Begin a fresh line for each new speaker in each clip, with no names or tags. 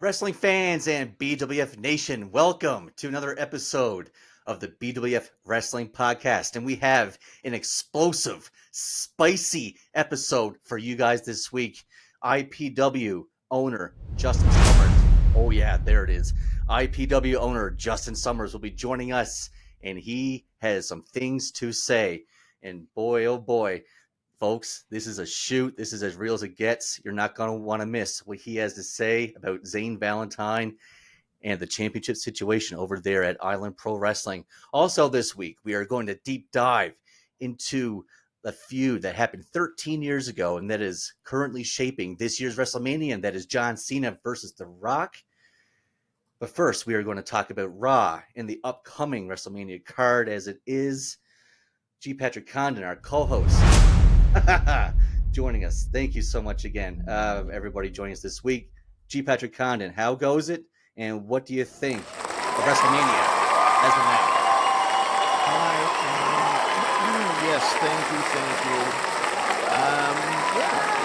Wrestling fans and BWF Nation, welcome to another episode of the BWF Wrestling Podcast. And we have an explosive, spicy episode for you guys this week. IPW owner Justin Summers. Oh, yeah, there it is. IPW owner Justin Summers will be joining us, and he has some things to say. And boy, oh boy, folks, this is a shoot. This is as real as it gets. You're not going to want to miss what he has to say about Zane Valentine and the championship situation over there at Island Pro Wrestling. Also this week, we are going to deep dive into the feud that happened 13 years ago and that is currently shaping this year's Wrestlemania, and that is John Cena versus The Rock. But first, we are going to talk about Raw and the upcoming Wrestlemania card as it is. G. Patrick Condon, our co-host, joining us. Thank you so much again, everybody joining us this week. G. Patrick Condon, how goes it, and what do you think of Wrestlemania as of now?
Hi. Yes, thank you.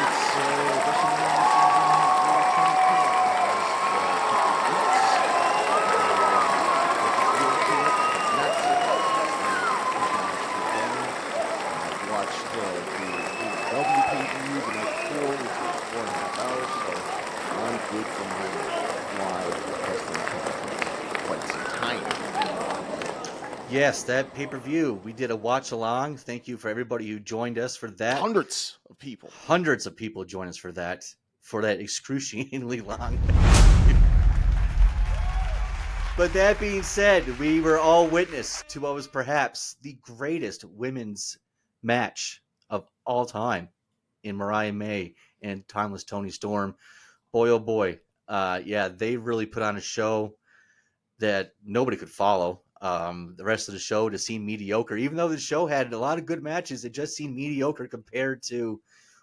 It's Wrestlemania watched the WPW the night before, which was 4.5 hours, so I'm good for my live wrestling quite some time.
Yes, that pay-per-view. We did a watch-along. Thank you for everybody who joined us for that.
Hundreds of people joined us for that excruciatingly long. But that being said, we were all witness to what was perhaps the greatest women's match of all time in Mariah May and Timeless Toni Storm. Boy, oh boy. They really put on a show that nobody could follow. The rest of the show just seemed mediocre. Even though the show had a lot of good matches, it just seemed mediocre compared to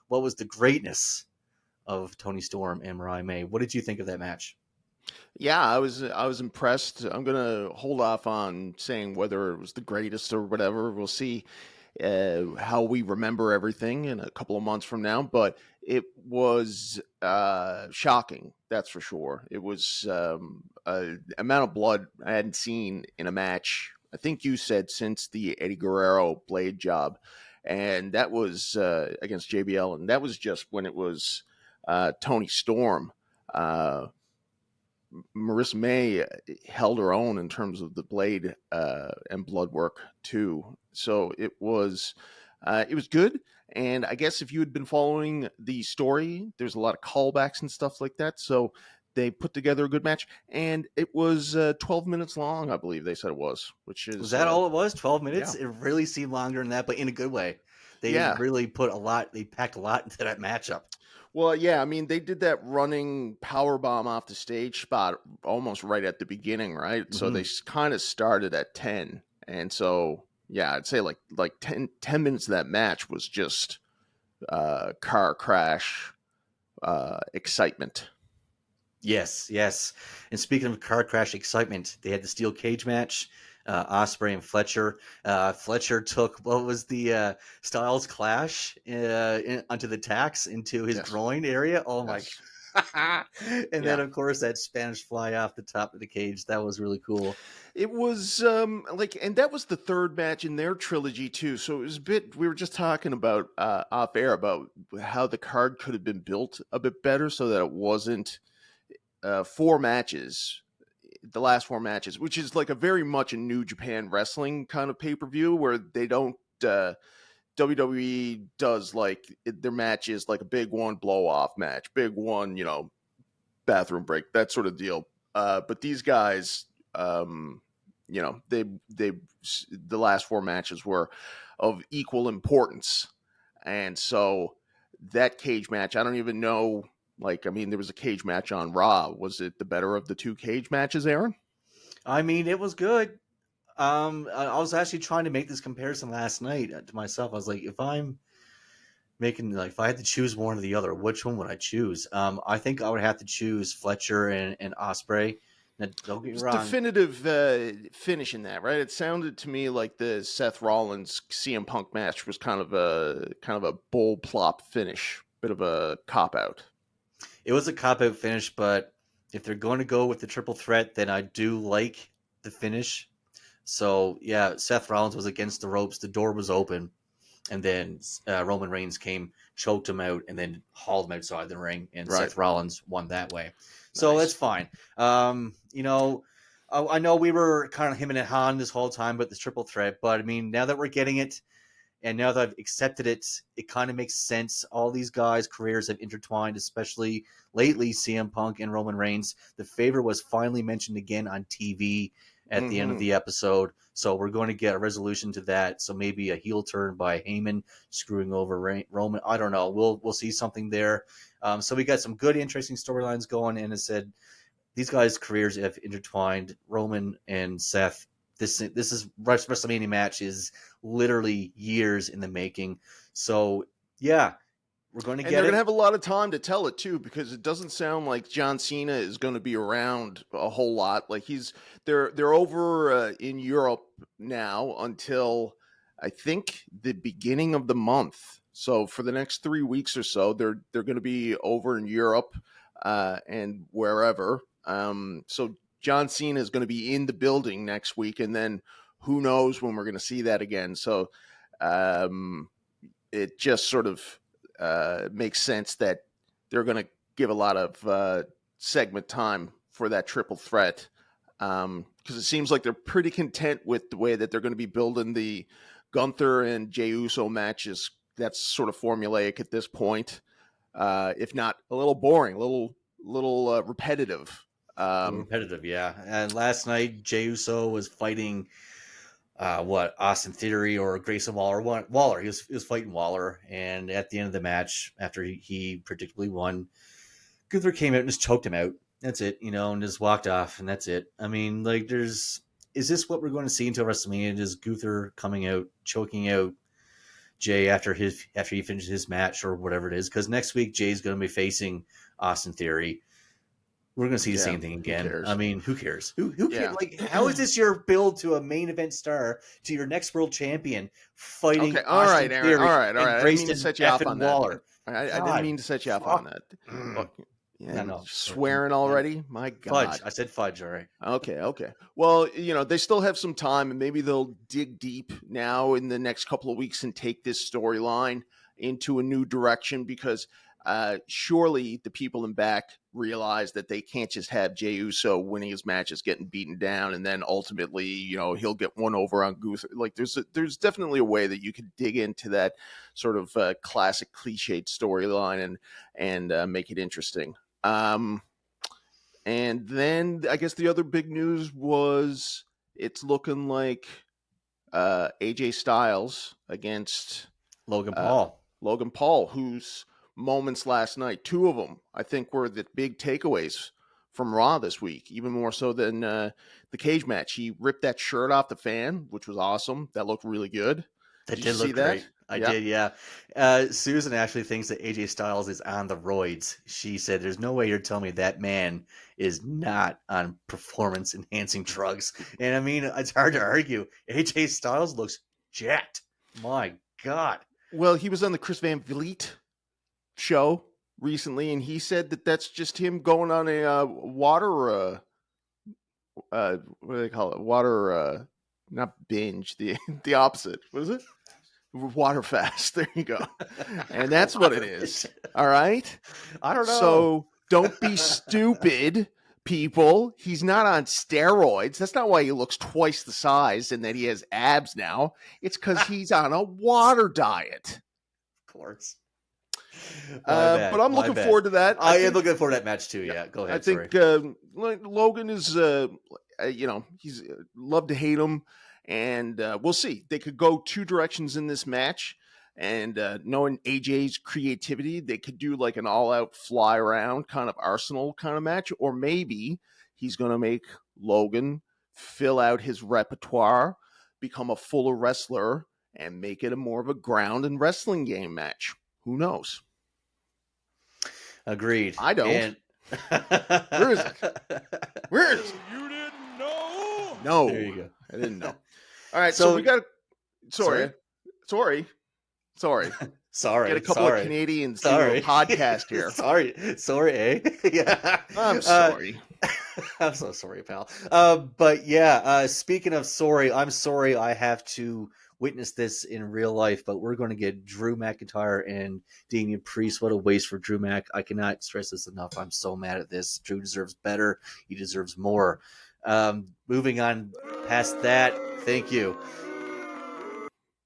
what was the greatness of Toni Storm and Mariah May. What did you think of that match? Yeah, I was impressed. I'm gonna hold off on saying whether it was the greatest or whatever. We'll see how we remember everything in a couple of months from now. But it was shocking, that's for sure. It was an amount of blood I hadn't seen in a match, I think you said, since the Eddie Guerrero blade job. And that was against JBL. And that was just when it was Toni Storm. Marissa May held her own in terms of the blade and blood work too. So it was good. And I guess if you had been following the story, there's a lot of callbacks and stuff like that. So they put together a good match, and it was 12 minutes long, I believe they said it was. Was
that all it was? 12 minutes?
Yeah.
It really seemed longer than that, but in a good way. They really put a lot. They packed a lot into that matchup.
Well, yeah, I mean, they did that running power bomb off the stage spot almost right at the beginning, right? Mm-hmm. So they kind of started at 10. And so, yeah, I'd say like 10 minutes of that match was just car crash excitement.
Yes. And speaking of car crash excitement, they had the steel cage match. Ospreay and Fletcher. Fletcher took what was the Styles Clash onto the tacks into his groin area. Oh my! And then of course that Spanish fly off the top of the cage. That was really cool.
It was and that was the third match in their trilogy too. So it was a bit. We were just talking about off air about how the card could have been built a bit better so that it wasn't 4 matches. The last 4 matches, which is like a very much a New Japan Wrestling kind of pay-per-view where they don't WWE does like their match is like a big one blow off match, big one, bathroom break, that sort of deal. But these guys, the last 4 matches were of equal importance. And so that cage match, I don't even know. There was a cage match on Raw. Was it the better of the 2 cage matches, Aaron?
I mean, it was good. I was actually trying to make this comparison last night to myself. I was like, if I'm making, if I had to choose one or the other, which one would I choose? I think I would have to choose Fletcher and Ospreay
Now, don't get me
It was
wrong.
definitive finish in that, right? It sounded to me like the Seth Rollins CM Punk match was kind of a bull plop finish, bit of a cop out.
It was a cop-out finish, but if they're going to go with the triple threat, then I do like the finish. So, yeah, Seth Rollins was against the ropes. The door was open. And then Roman Reigns came, choked him out, and then hauled him outside the ring. And
Right.
Seth Rollins won that way. So
Nice.
that's fine. You know, I know we were kind of him and Han this whole time about this triple threat. But, I mean, now that we're getting it, and now that I've accepted it, it kind of makes sense. All these guys' careers have intertwined, especially lately, CM Punk and Roman Reigns. The favor was finally mentioned again on TV at the end of the episode. So we're going to get a resolution to that. So maybe a heel turn by Heyman screwing over Roman. I don't know. We'll see something there. So we got some good, interesting storylines going. And as I said, these guys' careers have intertwined. Roman and Seth. This is WrestleMania match is literally years in the making. So yeah, we're going to
And
get
they're
it.
going to have a lot of time to tell it too, because it doesn't sound like John Cena is going to be around a whole lot. Like they're over in Europe now until I think the beginning of the month. So for the next 3 weeks or so, they're going to be over in Europe and wherever. So John Cena is going to be in the building next week, and then who knows when we're going to see that again. So it just sort of makes sense that they're going to give a lot of segment time for that triple threat, because it seems like they're pretty content with the way that they're going to be building the Gunther and Jey Uso matches. That's sort of formulaic at this point, if not a little boring, a little repetitive.
Repetitive, yeah. And last night, Jey Uso was fighting Austin Theory or Grayson Waller. Waller. He was fighting Waller, and at the end of the match, after he predictably won, Gunther came out and just choked him out. That's it, and just walked off, and that's it. I mean, like, is this what we're going to see until WrestleMania? Is Gunther coming out, choking out Jay after he finishes his match or whatever it is? Because next week Jay's going to be facing Austin Theory. We're going to see the same thing again. I mean, who cares? Who cares?
Yeah.
Like, how is this your build to a main event star, to your next world champion fighting
Okay, all right,
Austin
Aaron.
Theory
All right.
and
I didn't mean to set you off on
Waller?
that. I didn't mean to set you off on that. Look, yeah,
No.
swearing already? My God.
Fudge. I said fudge, all right.
Okay. Well, they still have some time, and maybe they'll dig deep now in the next couple of weeks and take this storyline into a new direction, because surely the people in back realize that they can't just have Jey Uso winning his matches, getting beaten down, and then ultimately, he'll get one over on Gunther. Like, there's definitely a way that you could dig into that sort of classic cliched storyline and make it interesting. And then I guess the other big news was it's looking like AJ Styles against
Logan Paul,
whose moments last night, two of them, I think, were the big takeaways from Raw this week, even more so than the cage match. He ripped that shirt off the fan, which was awesome. That looked really good.
That did look great. I did, yeah. Susan actually thinks that AJ Styles is on the roids. She said, "There's no way you're telling me that man is not on performance-enhancing drugs." And I mean, it's hard to argue. AJ Styles looks jacked. My God.
Well, he was on the Chris Van Vliet show recently, and he said that that's just him going on a water what do they call it, water not binge, the opposite, what is it, water fast. There you go. And that's what it is. All right,
I don't know,
so don't be stupid, people. He's not on steroids. That's not why he looks twice the size and that he has abs now. It's because he's on a water diet.
Of course.
But I'm looking forward to that.
I am looking forward to that match too. Yeah, go ahead.
I think Logan is, he's love to hate him, and we'll see. They could go two directions in this match, and knowing AJ's creativity, they could do like an all-out fly around kind of Arsenal kind of match, or maybe he's going to make Logan fill out his repertoire, become a fuller wrestler, and make it a more of a ground and wrestling game match. Who knows?
Agreed.
I don't.
And
Where is it? Where is it?
You didn't know?
No,
There you go.
I didn't know. All right,
So-
so we got.
Sorry?
Sorry.
Sorry.
Get a couple
sorry.
of Canadians
Sorry.
doing a podcast here.
sorry, eh? Yeah.
I'm sorry.
I'm so sorry, pal. But yeah, speaking of sorry, I'm sorry I have to witness this in real life, but we're going to get Drew McIntyre and Damian Priest. What a waste for Drew Mac. I cannot stress this enough. I'm so mad at this. Drew deserves better. He deserves more. Moving on past that, thank you.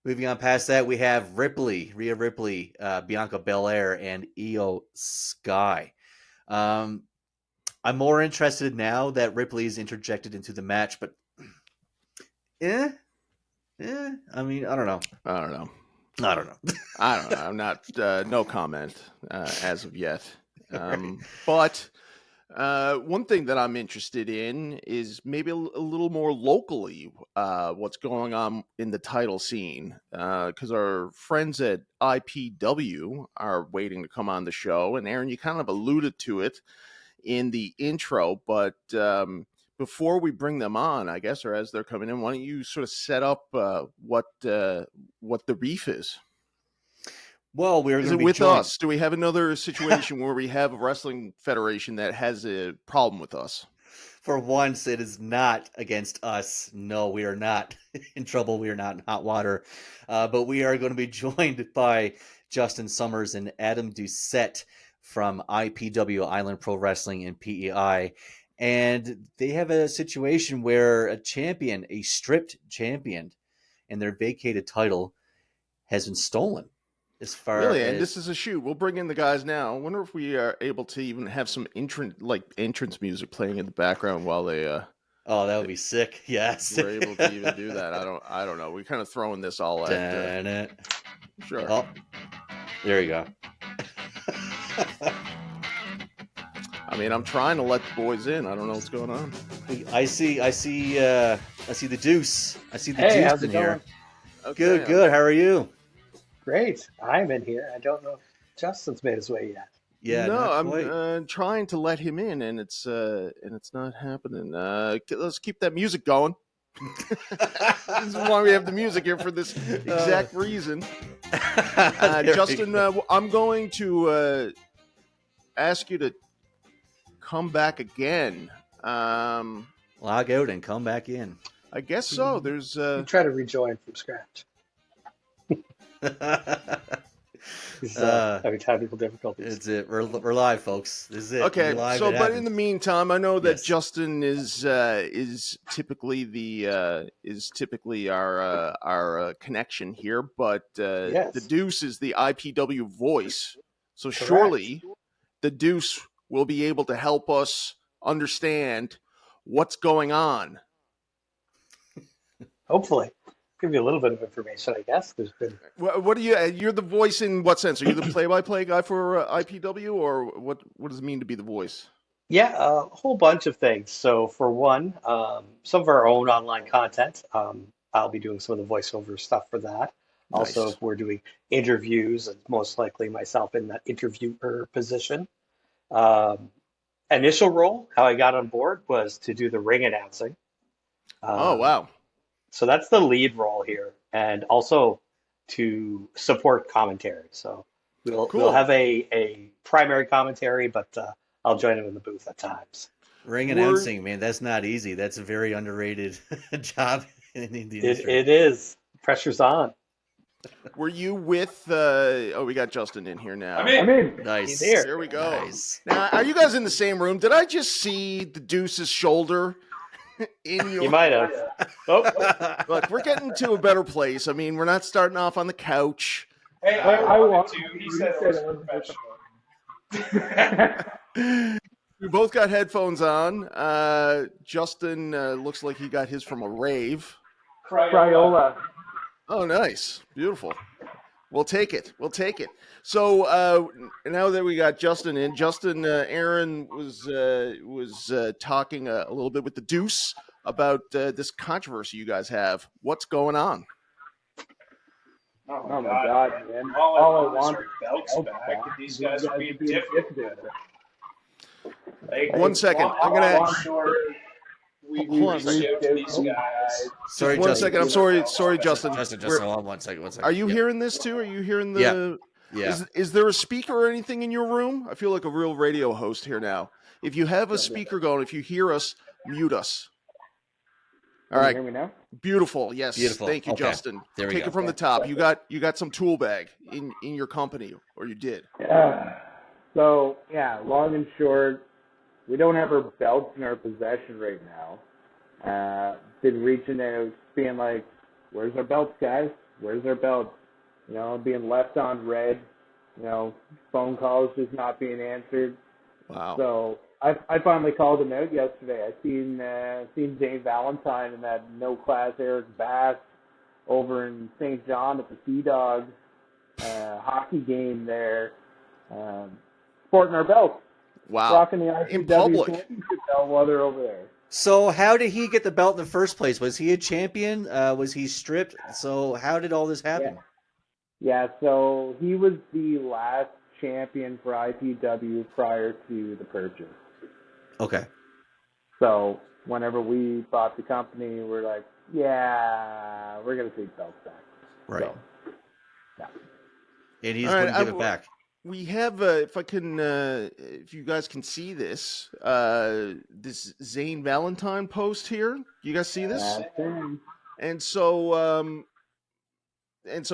Moving on past that, we have Rhea Ripley, Bianca Belair, and Io Sky. I'm more interested now that Ripley is interjected into the match, but I mean, I don't know.
I don't know. I'm not. No comment as of yet. But one thing that I'm interested in is maybe a little more locally what's going on in the title scene, because our friends at IPW are waiting to come on the show. And Aaron, you kind of alluded to it in the intro, but before we bring them on, I guess, or as they're coming in, why don't you sort of set up what the reef is?
Well, we're
Is
going to
it
be
with
joined.
us? Do we have another situation where we have a wrestling federation that has a problem with us?
For once, it is not against us. No, we are not in trouble. We are not in hot water. But we are going to be joined by Justin Summers and Adam Doucette from IPW-Island Pro Wrestling and PEI. And they have a situation where a champion, a stripped champion, and their vacated title has been stolen. As far
Really,
as...
and this is a shoot. We'll bring in the guys now. I wonder if we are able to even have some entrance music playing in the background while they.
Oh, that would be sick. Yes,
we're able to even do that. I don't know. We're kind of throwing this all at. Sure.
Oh, there you go.
I mean, I'm trying to let the boys in. I don't know what's going on.
I see the Deuce. I see the
Hey,
Deuce
how's
in
it going?
here.
Okay.
Good. How are you?
Great. I'm in here. I don't know if Justin's made his way yet.
Yeah,
no,
not
I'm
quite.
trying to let him in, and it's not happening. Let's keep that music going. This is why we have the music here, for this exact reason. Justin, I'm going to ask you to come back again.
Log out and come back in.
I guess so. There's
You try to rejoin from scratch. He's having technical difficulties.
It's it. We're live, folks. This is it.
okay.
We're live.
So,
It
but
happened.
in the meantime, I know that
Yes.
Justin is typically our connection here, but
Yes.
the Deuce is the IPW voice. So
Correct.
surely the Deuce will be able to help us understand what's going on.
Hopefully. Give you a little bit of information, I guess. There's been
What do you're the voice in what sense? Are you the play-by-play guy for IPW, or what does it mean to be the voice?
a whole bunch of things. So for one, some of our own online content. I'll be doing some of the voiceover stuff for that. Also,
Nice.
if we're doing interviews, and most likely myself in that interviewer position. Initial role, how I got on board, was to do the ring announcing.
Oh wow.
So that's the lead role here, and also to support commentary. So we'll
Cool.
have a primary commentary, but I'll join him in the booth at times.
Ring
We're-
announcing, man, that's not easy. That's a very underrated job in the industry.
It is. Pressure's on.
Were you with? We got Justin in here now.
I'm in.
Nice.
He's here.
There we go.
Nice.
Now, are you guys in the same room? Did I just see the Deuce's shoulder in your?
You might have. Oh,
Look, we're getting to a better place. I mean, we're not starting off on the couch.
Hey, I want to. He said it was professional.
We both got headphones on. Justin looks like he got his from a rave.
Crayola.
Oh, nice. Beautiful. We'll take it. So now that we got Justin in, Aaron was talking a little bit with the Deuce about this controversy you guys have. What's going on?
Oh my god, man. All I want is belts back. These guys are being difficult.
1 second. I'm gonna hold on.
Sorry,
One
Justin.
second. I'm sorry, Justin.
Justin,
We're-
hold on 1 second. 1 second.
Are you
Yep.
hearing this too? Are you hearing the?
Yeah.
Is there a speaker or anything in your room? I feel like a real radio host here now. If you have a speaker going, if you hear us, mute us. All
Can
right.
you hear me now?
Beautiful. Yes.
Beautiful.
Thank you,
Okay.
Justin.
There we
Take
go.
it from the top. You got some tool bag in your company, or you did.
So, yeah, long and short, we don't have our belts in our possession right now. Been reaching out, being like, where's our belts, guys? Where's our belts? You know, being left on red. You know, phone calls just not being answered.
Wow.
So I finally called him out yesterday. I seen Zane Valentine in that no class Eric Bass over in St. John at the Sea Dogs hockey game there, sporting our belts,
Wow.
rocking the
In
IPW
public.
Championship belt while they're over there.
So how did he get the belt in the first place? Was he a champion? Was he stripped? So how did all this happen?
Yeah, so he was the last champion for IPW prior to the purchase.
Okay.
So whenever we bought the company, we're like, yeah, we're going to take belts back.
Right.
So, yeah.
And he's
All right,
going to give it back.
We have, if you guys can see this, this Zane Valentine post here. You guys see this?
That's him.
And so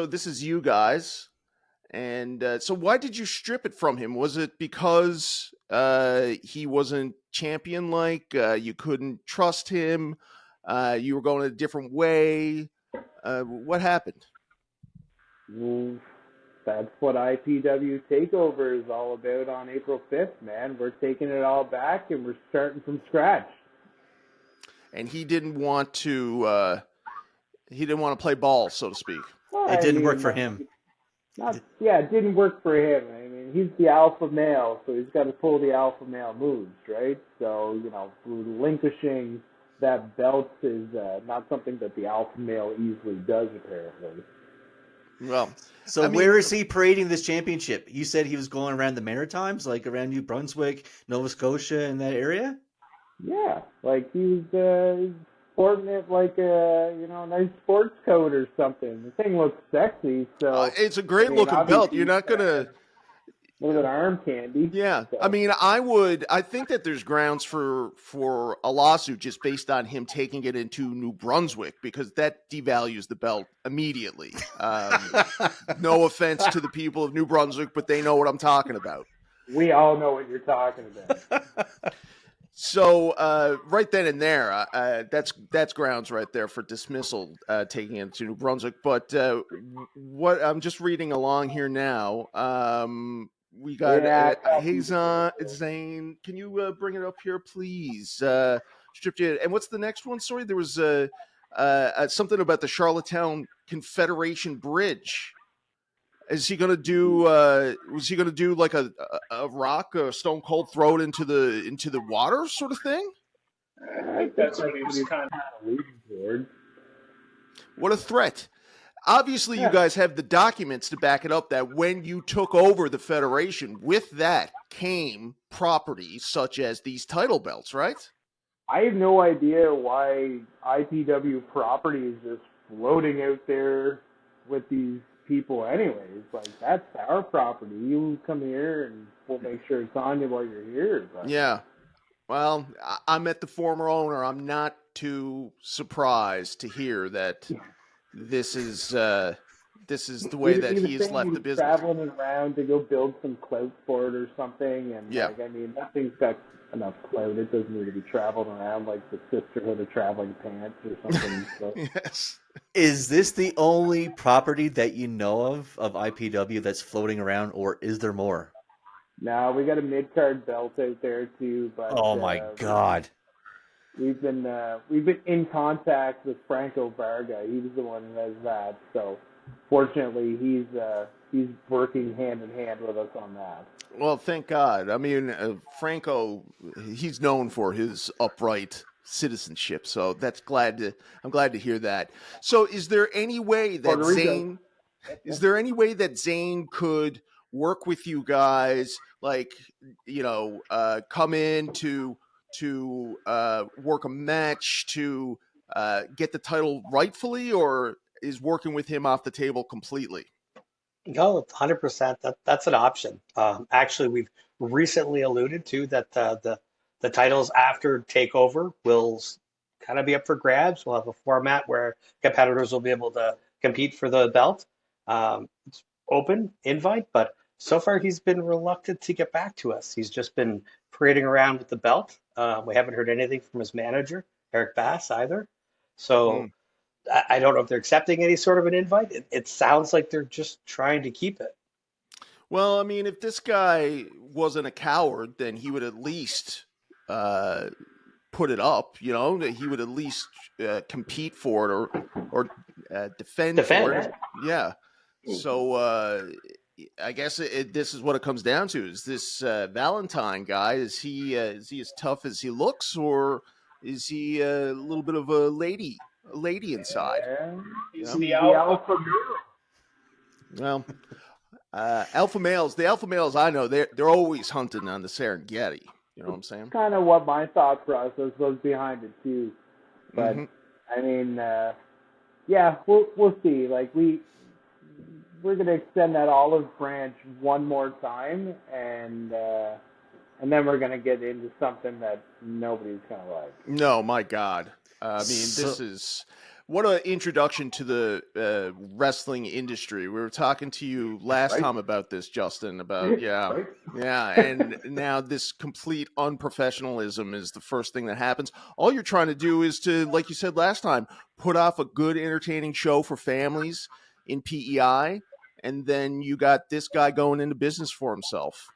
this is you guys. And so why did you strip it from him? Was it because he wasn't champion-like? You couldn't trust him? You were going a different way? What happened?
Well, that's what IPW Takeover is all about on April 5th, man. We're taking it all back and we're starting from scratch.
And he didn't want to play ball, so to speak.
Well,
It
I
didn't work
mean,
for him.
it didn't work for him. I mean, he's the alpha male, so he's got to pull the alpha male moves, right? So, you know, relinquishing that belt is not something that the alpha male easily does, apparently.
Well,
So
I mean,
where is he parading this championship? You said he was going around the Maritimes, like around New Brunswick, Nova Scotia, in that area?
Yeah, like he was sporting it like a nice sports coat or something. The thing looks sexy, so
it's a great
I mean,
looking belt.
obviously,
You're not gonna.
look at arm candy.
Yeah,
So,
I mean, I think that there's grounds for a lawsuit just based on him taking it into New Brunswick, because that devalues the belt immediately. No offense to the people of New Brunswick, but they know what I'm talking about.
we all know what you're talking about.
So right then and there, that's grounds right there for dismissal, taking it to New Brunswick. But what I'm just reading along here now. We got Zane. Can you bring it up here, please? Stripped it. And what's the next one? Sorry, there was something about the Charlottetown Confederation Bridge. Is he gonna do? Was he gonna do like a rock, a Stone Cold throw it into the water sort of thing?
I think that's what he was kind of leading towards.
What a threat! Obviously, you guys have the documents to back it up that when you took over the Federation, with that came property such as these title belts, right?
I have no idea why IPW property is just floating out there with these people anyways. Like, that's our property. You come here and we'll make sure it's on you while you're here. But.
Yeah. Well, I met the former owner. I'm not too surprised to hear that this is the way that he has left the business.
Traveling around to go build some clout for it or something, and like, I mean, that thing's got enough clout. It doesn't need to be traveling around like the Sisterhood of Traveling Pants or something. So.
Yes.
Is this the only property that you know of IPW that's floating around, or is there more?
No, we got a mid-card belt out there too. But
oh my God.
We've been in contact with Franco Varga. He was the one who has that. So fortunately, he's working hand in hand with us on that.
Well, thank God. I mean, Franco, he's known for his upright citizenship. So I'm glad to hear that. So is there any way that Zane could work with you guys, like, come in to work a match to get the title rightfully, or is working with him off the table completely?
No, 100%. That's an option. Actually, we've recently alluded to that the titles after Takeover will kind of be up for grabs. We'll have a format where competitors will be able to compete for the belt. It's open invite, but so far he's been reluctant to get back to us. He's just been parading around with the belt. We haven't heard anything from his manager, Eric Bass, either. So I don't know if they're accepting any sort of an invite. It sounds like they're just trying to keep it.
Well, I mean, if this guy wasn't a coward, then he would at least put it up. That he would at least compete for it or defend for it. Yeah. So I guess this is what it comes down to. Is this Valentine guy? Is he as tough as he looks, or is he a little bit of a lady inside?
He's the alpha male.
Well, the alpha males I know, they're always hunting on the Serengeti. You know what I'm saying?
Kind of what my thought process was behind it too. But I mean, we'll see. Like we're gonna extend that olive branch one more time, and then we're gonna get into something that nobody's gonna like.
No, my God. I mean, this is what an introduction to the wrestling industry. We were talking to you last time about this, Justin, about, and now this complete unprofessionalism is the first thing that happens. All you're trying to do is to, like you said last time, put off a good, entertaining show for families in PEI, and then you got this guy going into business for himself.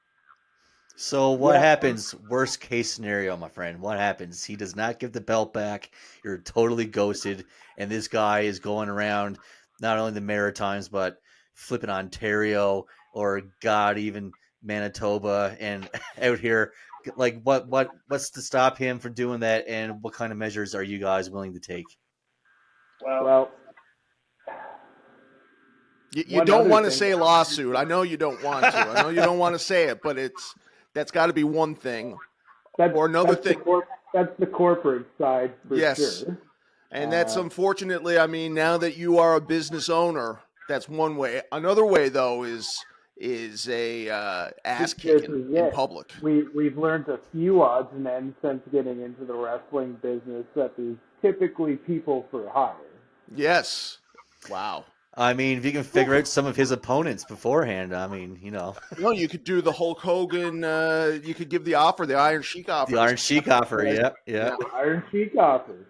So what happens? Worst case scenario, my friend. What happens? He does not give the belt back. You're totally ghosted, and this guy is going around not only the Maritimes but flipping Ontario or God, even Manitoba, and out here. Like what's to stop him from doing that? And what kind of measures are you guys willing to take?
Well,
you don't want to say lawsuit. I know you don't want to. I know you don't want to say it, but that's got to be one thing. Or another thing.
That's the corporate side for sure.
And that's unfortunately, I mean, now that you are a business owner, that's one way. Another way, though, is a ass kicking in public.
We've learned a few odds and ends since getting into the wrestling business that there's typically people for hire.
Yes. Wow.
I mean, if you can figure out some of his opponents beforehand, I mean,
you could do the Hulk Hogan. You could give the offer, the Iron Sheik offer.
The Iron Sheik offer, yeah.
The Iron Sheik offer.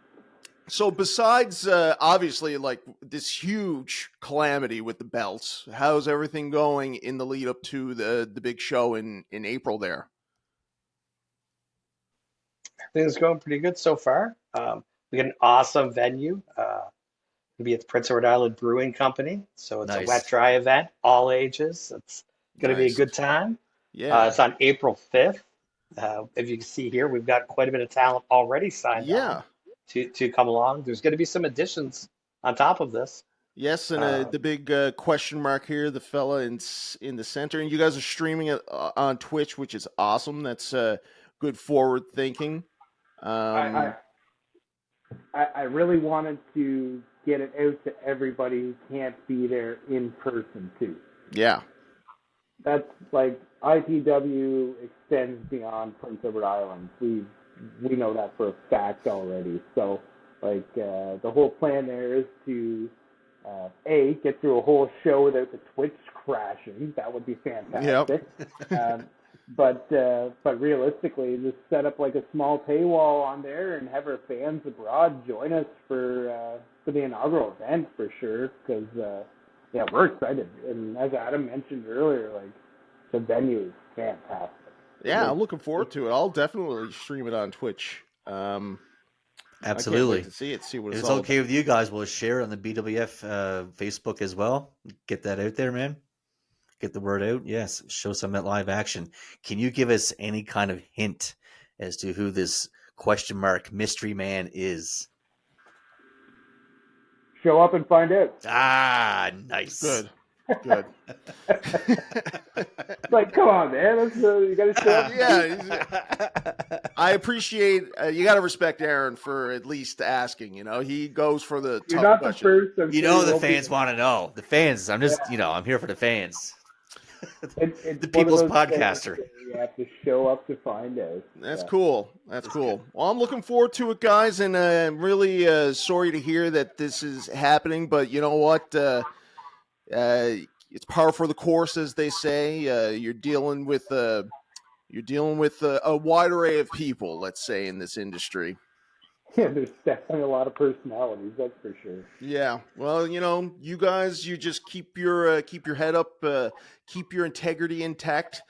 So besides, obviously, like this huge calamity with the belts, how's everything going in the lead up to the big show in April there?
Everything's going pretty good so far. We got an awesome venue. It'll be at the Prince Edward Island Brewing Company. So it's a wet dry event, all ages. It's going to be a good time.
Yeah.
It's on April 5th. If you can see here, we've got quite a bit of talent already signed on to come along. There's going to be some additions on top of this.
Yes, and the big question mark here, the fella in the center. And you guys are streaming it on Twitch, which is awesome. That's good forward thinking.
I really wanted to get it out to everybody who can't be there in person too.
Yeah.
That's like IPW extends beyond Prince Edward Island. We know that for a fact already. So like the whole plan there is to get through a whole show without the Twitch crashing. That would be fantastic.
Yep.
But realistically, just set up like a small paywall on there and have our fans abroad join us for the inaugural event for sure. Because we're excited, and as Adam mentioned earlier, like the venue is fantastic.
Yeah, I'm looking forward to it. I'll definitely stream it on Twitch.
Absolutely.
I can't wait to see what it's all
okay
about.
with you guys, we'll share it on the BWF Facebook as well. Get that out there, man. Get the word out. Yes, show some live action. Can you give us any kind of hint as to who this question mark mystery man is?
Show up and find out.
Ah, nice.
Good. Good.
Like, come on, man. You got to show up.
Yeah, I appreciate. You got to respect Aaron for at least asking. He goes for the
You're
tough
not
question.
the first. I'm
You
sure
know
you
the
won't be
fans
the-
want to know. The fans. I'm just, I'm here for the fans.
It's
The
one of
people's
those things
podcaster.
that you have to show up to find out.
That's cool. That's cool. Well, I'm looking forward to it, guys, and I'm really sorry to hear that this is happening. But you know what? It's par for the course, as they say. You're dealing with a wide array of people, let's say, in this industry.
Yeah, there's definitely a lot of personalities. That's for sure.
Yeah. Well, you guys, you just keep your head up, keep your integrity intact,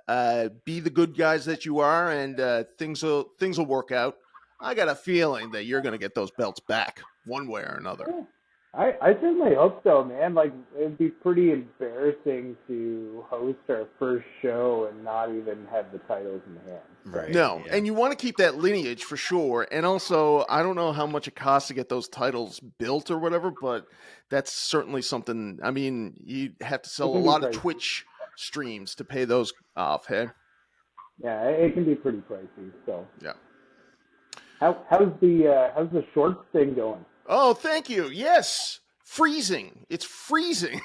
be the good guys that you are, and things will work out. I got a feeling that you're going to get those belts back one way or another.
Yeah. I certainly hope so, man. Like, it'd be pretty embarrassing to host our first show and not even have the titles in hand.
Right.
No,
yeah.
and you want to keep that lineage for sure. And also, I don't know how much it costs to get those titles built or whatever, but that's certainly something. I mean, you have to sell a lot of Twitch streams to pay those off, hey?
Yeah, it can be pretty pricey. So
yeah.
How's the shorts thing going?
Oh, thank you. Yes, freezing. It's freezing.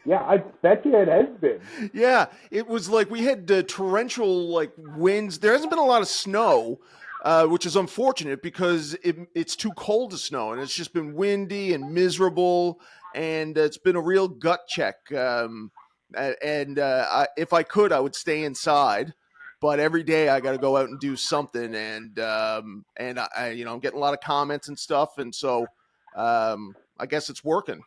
Yeah, I bet you it has been.
Yeah, it was like we had torrential winds. There hasn't been a lot of snow, which is unfortunate because it's too cold to snow, and it's just been windy and miserable, and it's been a real gut check. If I could, I would stay inside, but every day I got to go out and do something, and I'm getting a lot of comments and stuff, and so I guess it's working.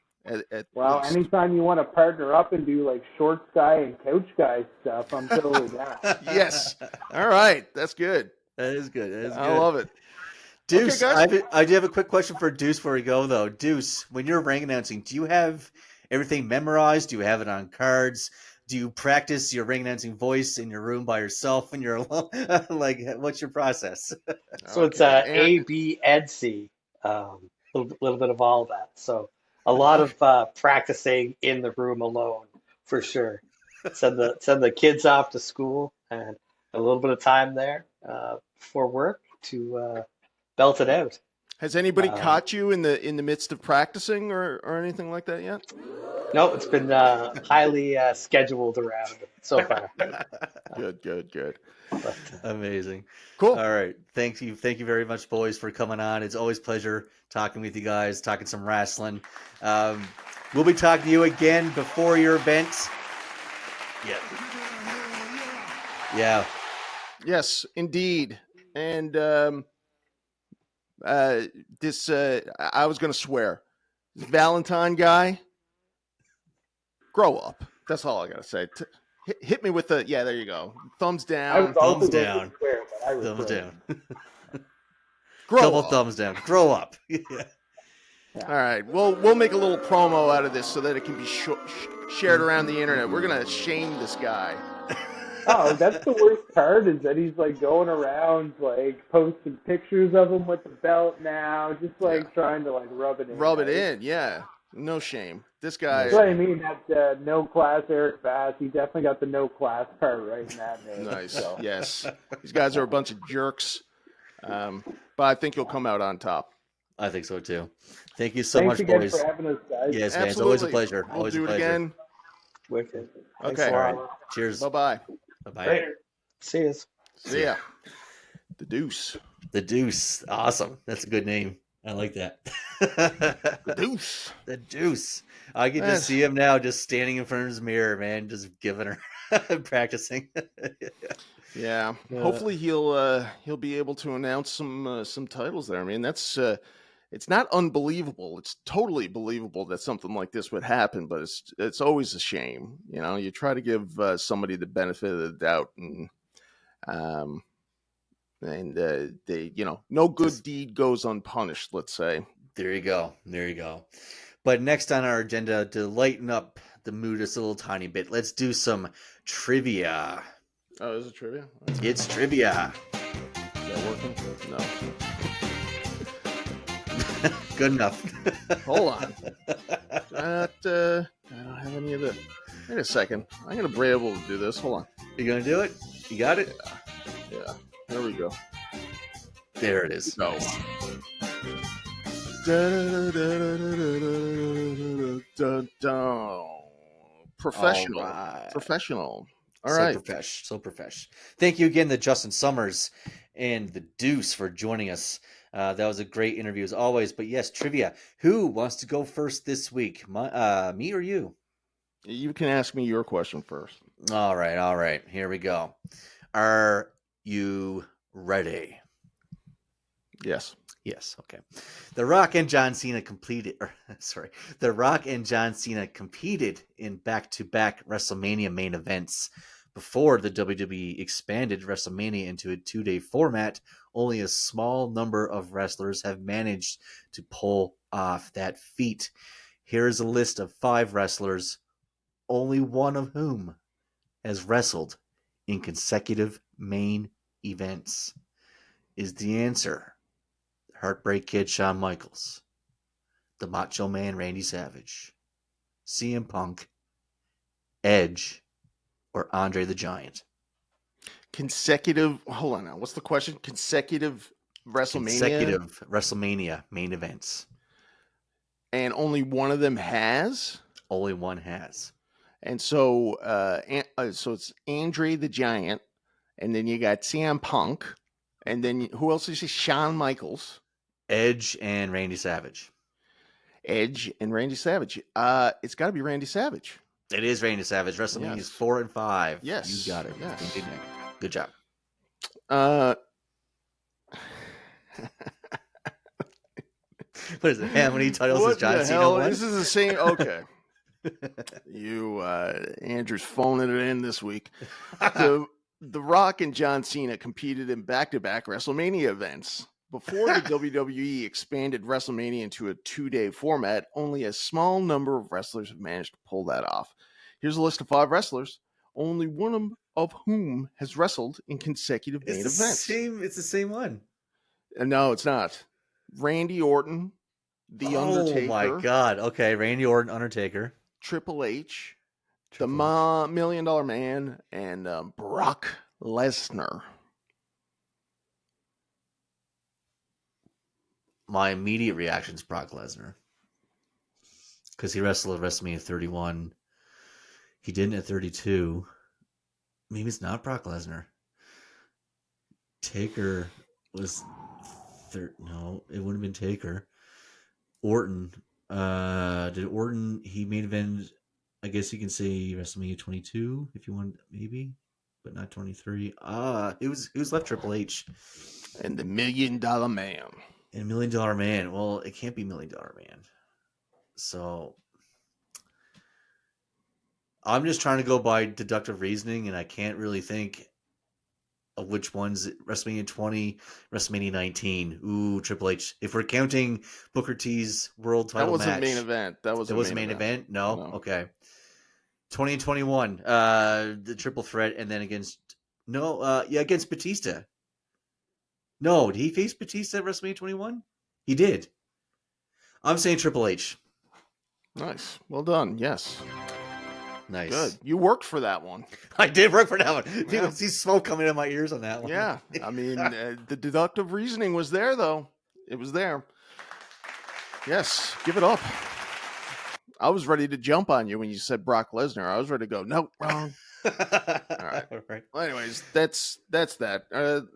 Well, anytime you want to partner up and do shorts guy and couch guy stuff, I'm totally down.
Yes. All right. That's good.
That is good.
I love it.
Deuce,
okay,
I do have a quick question for Deuce before we go, though. Deuce, when you're ring announcing, do you have everything memorized? Do you have it on cards? Do you practice your ring announcing voice in your room by yourself when you're alone? What's your process?
So it's A, B, and C. Little bit of all that. So a lot of practicing in the room alone for sure. Send the kids off to school and a little bit of time there for work to belt it out.
Has anybody caught you in the midst of practicing or anything like that yet?
No, it's been highly scheduled around so far.
Good.
But,
Amazing.
Cool.
All right. Thank you very much, boys, for coming on. It's always a pleasure talking with you guys, talking some wrestling. We'll be talking to you again before your event. Yeah.
Yes, indeed. And this I was going to swear. This Valentine guy, grow up. That's all I got to say. Hit me with the there you go. Thumbs down.
Thumbs down. Thumbs down. Double
up.
thumbs down. Grow up. Yeah.
All right. We'll make a little promo out of this so that it can be shared around the internet. We're going to shame this guy.
Oh, that's the worst part is that he's going around posting pictures of him with the belt now, just trying to rub it in.
Rub it in, yeah. No shame. This guy.
That's what I mean. That no class Eric Bass. He definitely got the no class part right in that name.
Nice.
So.
Yes. These guys are a bunch of jerks. But I think you'll come out on top.
I think so too. Thank you so
Thanks
much,
again
boys.
for having us, guys.
Yes, man. It's
Absolutely.
always a pleasure.
We'll
Always
do
a
it
pleasure.
again.
wicked.
Okay.
Thanks a lot.
All right. Cheers.
Bye-bye.
Bye-bye.
Later. See you.
See ya. The Deuce.
The Deuce. Awesome. That's a good name. I like that.
The Deuce.
The Deuce. I can just see him now just standing in front of his mirror, man, just giving her practicing.
Yeah. Hopefully he'll be able to announce some titles there. I mean, that's it's not unbelievable. It's totally believable that something like this would happen, but it's always a shame. You try to give somebody the benefit of the doubt, and they, no good deed goes unpunished. Let's say.
There you go. But next on our agenda, to lighten up the mood just a little tiny bit, let's do some trivia.
Oh, is it trivia?
It's trivia.
Is that working? No.
Good enough.
Hold on. I don't have any of the. Wait a second. I'm gonna be able to do this. Hold on.
You gonna do it? You got it?
Yeah. There we go.
There it is.
Go.
Nice.
Professional.
All right.
Professional. All
So
right.
profesh. So profesh. Thank you again to Justin Summers and the Deuce for joining us. That was a great interview as always. But yes, trivia. Who wants to go first this week? Me or you?
You can ask me your question first.
All right. All right. Here we go. Are you ready?
Yes.
Yes. Okay. The Rock and John Cena The Rock and John Cena competed in back-to-back WrestleMania main events. Before the WWE expanded WrestleMania into a 2-day format, only a small number of wrestlers have managed to pull off that feat. Here is a list of 5 wrestlers, only one of whom has wrestled in consecutive main events. Is the answer Heartbreak Kid Shawn Michaels, the Macho Man Randy Savage, CM Punk, Edge, or Andre the Giant?
Consecutive. Hold on now. What's the question? Consecutive WrestleMania.
Consecutive WrestleMania main events.
And only one of them has.
Only one has.
And so, so it's Andre the Giant, and then you got CM Punk, and then who else is it? Shawn Michaels,
Edge, and Randy Savage.
Edge and Randy Savage. It's got to be Randy Savage.
It is Randy Savage. WrestleMania is 4 and 5.
Yes,
you got it.
Yes.
Good job. What is it? How many titles has John Cena won?
This is the same. Okay. Andrew's phoning it in this week. The Rock and John Cena competed in back-to-back WrestleMania events. Before the WWE expanded WrestleMania into a 2-day format, only a small number of wrestlers have managed to pull that off. Here's a list of 5 wrestlers, only one of whom has wrestled in consecutive main events.
It's the same one.
No, it's not. Randy Orton, The Undertaker.
Oh my God. Okay, Randy Orton, Undertaker.
Triple H, the $1 Million Man, and Brock Lesnar.
My immediate reaction is Brock Lesnar. Because he wrestled at WrestleMania 31. He didn't at 32. Maybe it's not Brock Lesnar. Taker was... No, it wouldn't have been Taker. Orton. Did Orton... He main event... I guess you can say WrestleMania 22 if you want, maybe. But not 23. Who's left? Triple H.
And the $1 Million Man.
And $1 Million Man. Well, it can't be $1 Million Man. So I'm just trying to go by deductive reasoning, and I can't really think of which ones. WrestleMania 20, WrestleMania 19. Ooh, Triple H. If we're counting Booker T's world title match.
That wasn't main event. That was
a main event? No? Okay. 20 and 21. The triple threat, and then against Batista. No, did he face Batista at WrestleMania 21? He did. I'm saying Triple H.
Nice. Well done. Yes.
Nice.
Good. You worked for that one.
I did work for that one.
Yeah.
People see smoke coming in my ears on that one.
Yeah. I mean, the deductive reasoning was there, though. It was there. Yes. Give it up. I was ready to jump on you when you said Brock Lesnar. I was ready to go, no, wrong. All right. Well, anyways, that's that.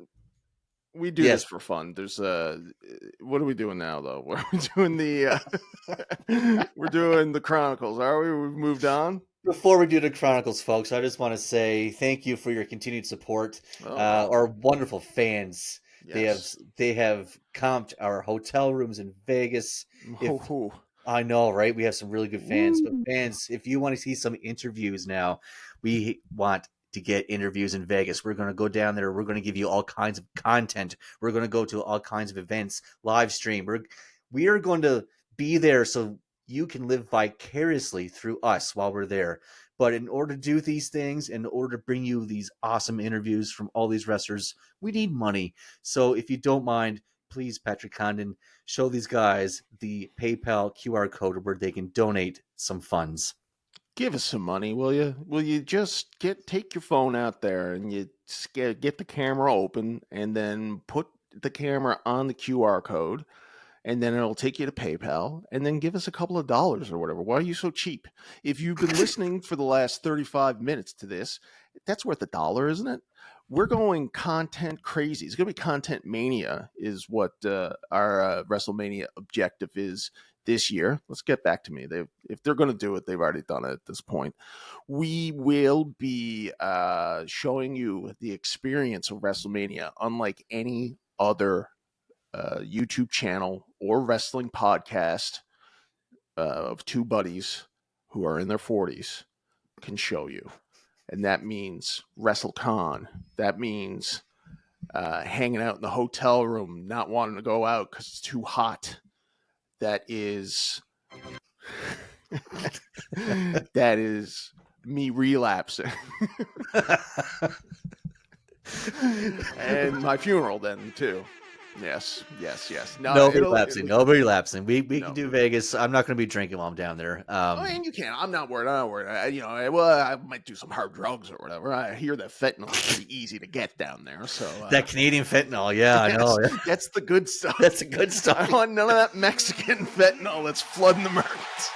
We do this for fun. There's what are we doing now though? What are we doing we're doing the Chronicles. Are we? We've moved on.
Before we do the Chronicles, folks, I just want to say thank you for your continued support. Our wonderful fans. Yes. They have comped our hotel rooms in Vegas. I know, right? We have some really good fans. But fans, if you want to see some interviews now, we want to get interviews in Vegas. We're going to go down there. We're going to give you all kinds of content. We're going to go to all kinds of events, live stream. We are going to be there so you can live vicariously through us while we're there. But in order to do these things, in order to bring you these awesome interviews from all these wrestlers, we need money. So if you don't mind, please, Patrick Condon, show these guys the PayPal QR code where they can donate some funds.
give us some money, will you? Will you just take your phone out there and you get the camera open and then put the camera on the QR code, and then it'll take you to PayPal, and then give us a couple of dollars or whatever. Why are you so cheap? If you've been listening for the last 35 minutes to this, that's worth $1, isn't it? We're going content crazy. It's going to be content mania is what our Wrestlemania objective is this year. Let's get back to me. If they're going to do it, they've already done it at this point. We will be showing you the experience of Wrestlemania unlike any other YouTube channel or wrestling podcast of two buddies who are in their 40s can show you. And that means WrestleCon. That means hanging out in the hotel room, not wanting to go out because it's too hot. That is that is me relapsing. And my funeral then too. Yes.
No relapsing. We can do Vegas. I'm not going to be drinking while I'm down there.
And you can. I'm not worried. I might do some hard drugs or whatever. I hear that fentanyl is pretty easy to get down there. So
that Canadian fentanyl, yeah, I know. Yeah.
That's the good stuff.
That's the good stuff.
I want none of that Mexican fentanyl that's flooding the markets.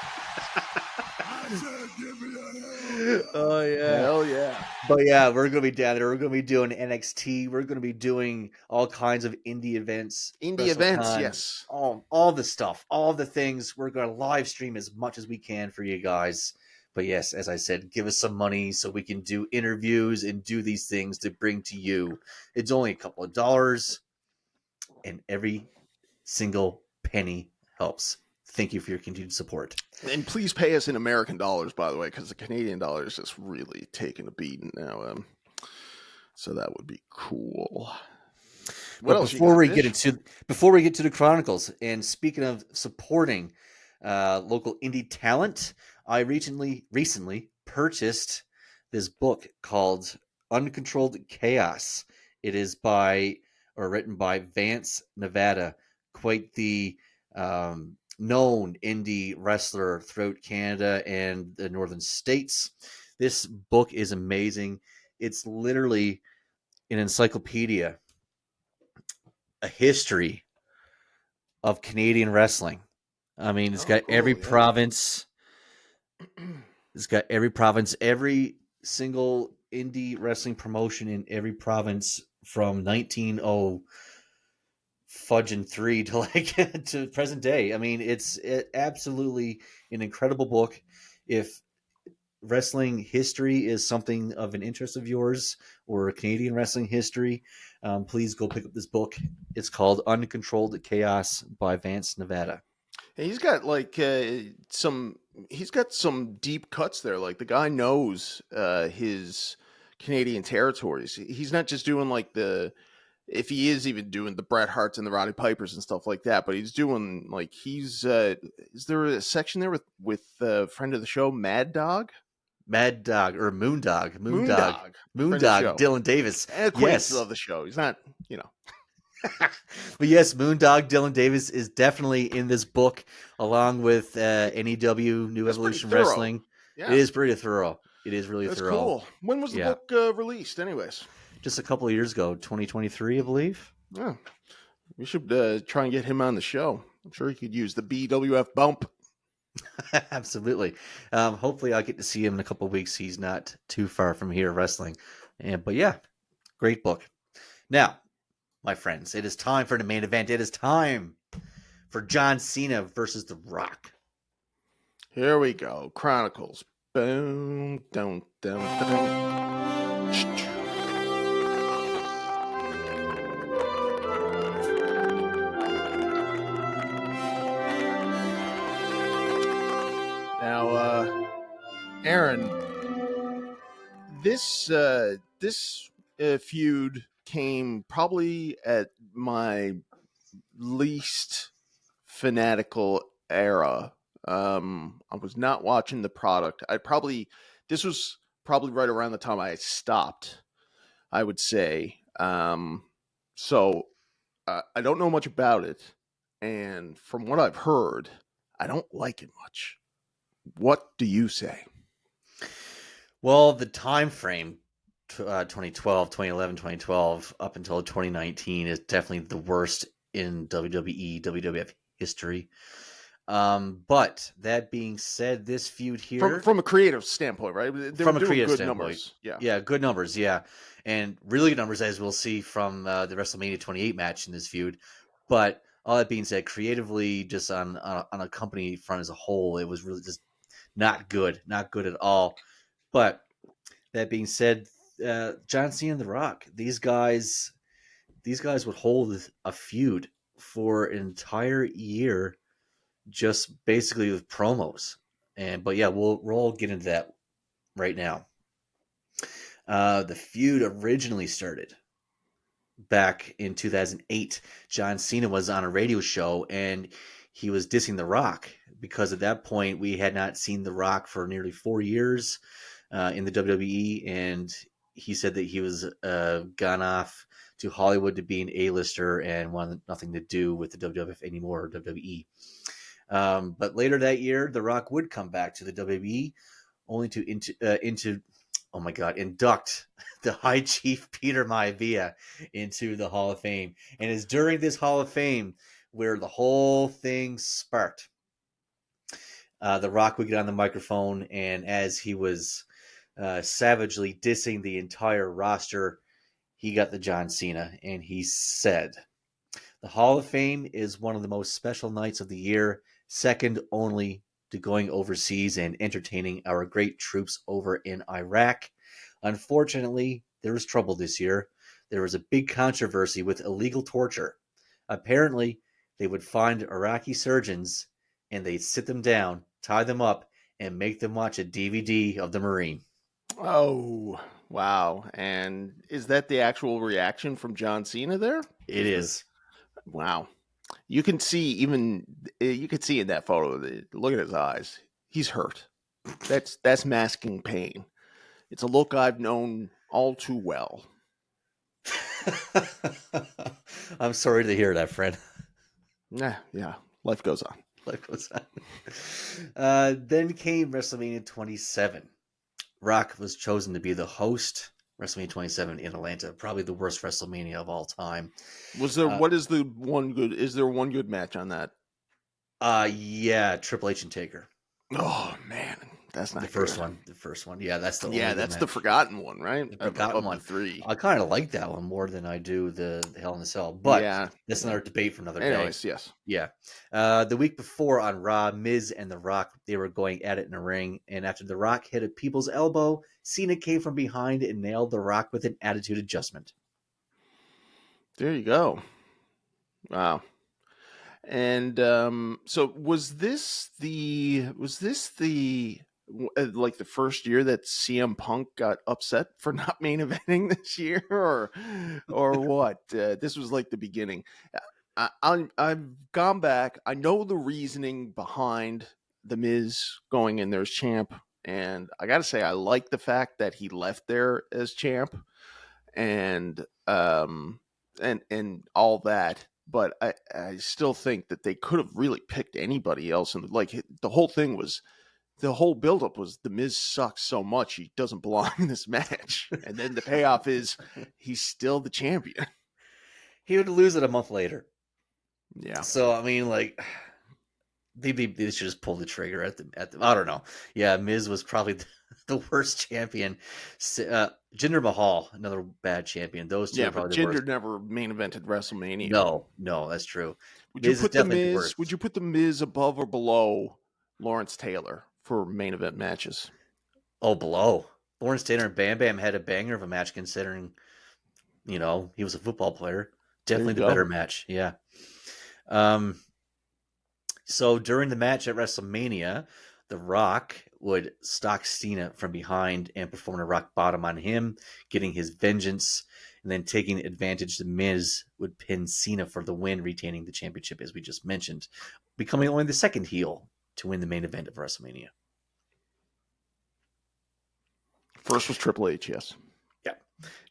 Oh yeah,
hell yeah!
But yeah, we're gonna be down there. We're gonna be doing NXT. We're gonna be doing all kinds of indie events.
Yes.
All the stuff, all the things. We're gonna live stream as much as we can for you guys. But yes, as I said, give us some money so we can do interviews and do these things to bring to you. It's only a couple of dollars, and every single penny helps. Thank you for your continued support.
And please pay us in American dollars, by the way, because the Canadian dollar is just really taking a beating now. So that would be cool.
Before we get to the Chronicles, and speaking of supporting local indie talent, I recently purchased this book called Uncontrolled Chaos. It is written by Vance Nevada, quite the known indie wrestler throughout Canada and the northern states. This book is amazing. It's literally an encyclopedia, a history of Canadian wrestling. I mean, it's got every province. It's got every province, every single indie wrestling promotion in every province from 1903 to to present day. I mean, it's absolutely an incredible book. If wrestling history is something of an interest of yours, or Canadian wrestling history, please go pick up this book. It's called Uncontrolled Chaos by Vance Nevada.
He's got he's got some deep cuts there. Like, the guy knows his Canadian territories. He's not just doing if he is even doing the Bret Harts and the Roddy Pipers and stuff like that, but he's doing is there a section there with a friend of the show, Mad Dog or Moondog,
Dylan Davis.
Yes, of the show. He's not,
But yes, Moondog Dylan Davis is definitely in this book, along with NEW New Evolution Wrestling. Yeah. It is pretty thorough. It is really thorough.
Cool. When was the book released, anyways?
Just a couple of years ago, 2023, I believe.
Yeah, we should try and get him on the show. I'm sure he could use the BWF bump.
Absolutely. Hopefully, I'll get to see him in a couple of weeks. He's not too far from here wrestling. But yeah, great book. Now, my friends, it is time for the main event. It is time for John Cena versus The Rock.
Here we go. Chronicles. Boom, dum, dum, dum. Now, Aaron, this feud came probably at my least fanatical era. I was not watching the product. This was probably right around the time I stopped, I would say. So I don't know much about it. And from what I've heard, I don't like it much. What do you say?
Well, the time frame, 2012, 2011, 2012, up until 2019 is definitely the worst in WWE, WWF history. But that being said, this feud here,
From a creative standpoint, right? They were
from a
doing
creative
good
standpoint,
numbers. Yeah.
yeah, good numbers, yeah, and really good numbers, as we'll see from the WrestleMania 28 match in this feud. But all that being said, creatively, just on a company front as a whole, it was really just not good at all. But that being said, John Cena and The Rock, these guys would hold a feud for an entire year, just basically with promos. But yeah, we'll all get into that right now. The feud originally started back in 2008. John Cena was on a radio show and he was dissing The Rock because at that point we had not seen The Rock for nearly 4 years in the WWE, and he said that he was gone off to Hollywood to be an A-lister and wanted nothing to do with the WWF anymore, or WWE. But later that year, The Rock would come back to the WWE, only to induct the High Chief Peter Maivia into the Hall of Fame. And it's during this Hall of Fame where the whole thing sparked. The Rock would get on the microphone, and as he was savagely dissing the entire roster, he got the John Cena, and he said, "The Hall of Fame is one of the most special nights of the year, second only to going overseas and entertaining our great troops over in Iraq. Unfortunately, there was trouble this year. There was a big controversy with illegal torture. Apparently, they would find Iraqi surgeons and they'd sit them down, tie them up, and make them watch a DVD of the Marine."
Oh, wow. And is that the actual reaction from John Cena there?
It is.
Wow. You can see in that photo, look at his eyes. He's hurt. That's masking pain. It's a look I've known all too well.
I'm sorry to hear that, friend.
Yeah. Life goes on.
Life goes on. Then came WrestleMania 27. Rock was chosen to be the host. WrestleMania 27 in Atlanta, probably the worst WrestleMania of all time.
Was there? Is there one good match on that?
Yeah, Triple H and Taker.
Oh man, that's not
the first one. The first one, yeah, that's the
that's the forgotten one, right?
The forgotten one.
3.
I kind of like that one more than I do the Hell in a Cell, but that's another debate for another day.
Anyways, yes,
yeah. The week before on Raw, Miz and The Rock, they were going at it in a ring, and after The Rock hit a people's elbow, Cena came from behind and nailed The Rock with an attitude adjustment.
There you go. Wow. And so was this the like the first year that CM Punk got upset for not main eventing this year, or what? This was like the beginning. I've gone back. I know the reasoning behind the Miz going in there as champ, and I got to say I like the fact that he left there as champ, and all that. But I still think that they could have really picked anybody else. And like the whole buildup was the Miz sucks so much he doesn't belong in this match. And then the payoff is he's still the champion.
He would lose it a month later.
Yeah.
So I mean, like they should just pull the trigger at the. I don't know. Yeah, Miz was probably the worst champion. Jinder Mahal, another bad champion. Those two are probably the worst.
Jinder never main evented WrestleMania.
No, that's true.
Would you put the Miz above or below Lawrence Taylor for main event matches?
Oh, below. Lawrence Taylor and Bam Bam had a banger of a match, considering, he was a football player. Definitely the better match. Yeah. So during the match at WrestleMania, The Rock would stalk Cena from behind and perform a rock bottom on him, getting his vengeance, and then taking advantage. The Miz would pin Cena for the win, retaining the championship, as we just mentioned, becoming only the second heel to win the main event of WrestleMania.
First was Triple H, yes.
Yeah.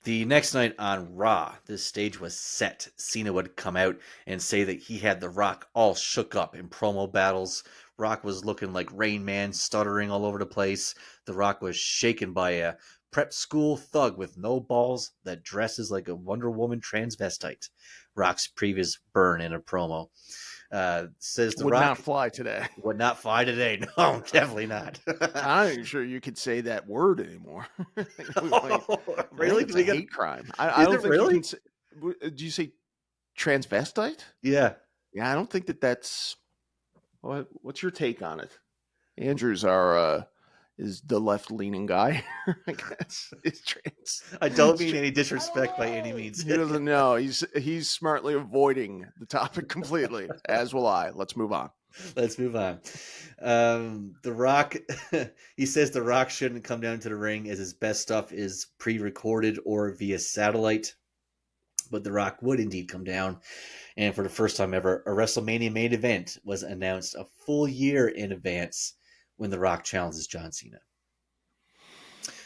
The next night on Raw, this stage was set. Cena would come out and say that he had The Rock all shook up in promo battles. Rock was looking like Rain Man, stuttering all over the place. The Rock was shaken by a prep school thug with no balls that dresses like a Wonder Woman transvestite. Rock's previous burn in a promo. Says The
Would
Rock
not fly today.
would not fly today. No, definitely not.
I'm not even sure you could say that word anymore. I
Really?
think it's
Do we
a
get-
hate crime. I
Is
don't
it
think
really?
you can say. Do you say transvestite?
Yeah.
Yeah, I don't think that's. What's your take on it? Andrew's our is the left leaning guy. I guess is trans.
I don't mean any disrespect by any means.
He doesn't know. He's smartly avoiding the topic completely. As will I. Let's move on.
Let's move on. The Rock, he says The Rock shouldn't come down to the ring as his best stuff is pre-recorded or via satellite. But The Rock would indeed come down. And for the first time ever, a Wrestlemania main event was announced a full year in advance when The Rock challenges John Cena.